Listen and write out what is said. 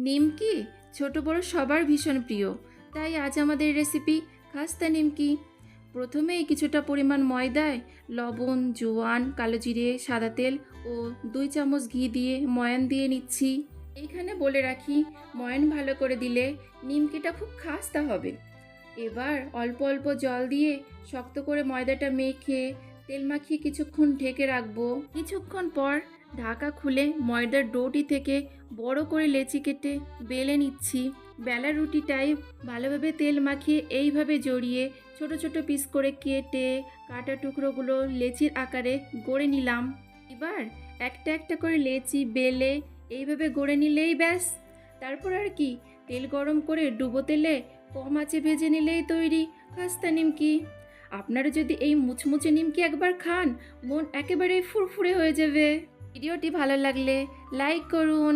নিমকি ছোট বড় সবার ভীষণ প্রিয়, তাই আজ আমাদের রেসিপি খাস্তা নিমকি। প্রথমেই কিছুটা পরিমাণ ময়দায় লবণ, জোয়ান, কালো জিরে, সাদা তেল ও 2 চামচ ঘি দিয়ে ময়ান দিয়ে নিচ্ছি। এইখানে বলে রাখি, ময়ান ভালো করে দিলে নিমকিটা খুব খাস্তা হবে। এবার অল্প অল্প জল দিয়ে শক্ত করে ময়দাটা মেখে তেল মাখিয়ে কিছুক্ষণ ঢেকে রাখবো। কিছুক্ষণ পর ঢাকা খুলে ময়দার ডোটি থেকে বড় করে লেচি কেটে বেলে নিচ্ছি। বেলা রুটিটাই ভালোভাবে তেল মাখিয়ে এইভাবে জড়িয়ে ছোট ছোট পিস করে কেটে কাটা টুকরোগুলো লেচির আকারে গড়ে নিলাম। এবার একটা একটা করে লেচি বেলে এইভাবে গড়ে নিলেই ব্যাস। তারপর আর কি, তেল গরম করে ডুবো তেলে কম আঁচে ভেজে নিলেই তৈরি খাস্তা নিমকি। আপনারা যদি এই মুচমুচে নিমকি একবার খান, মন একেবারেই ফুরফুরে হয়ে যাবে। ভিডিওটি ভালো লাগলে লাইক করুন।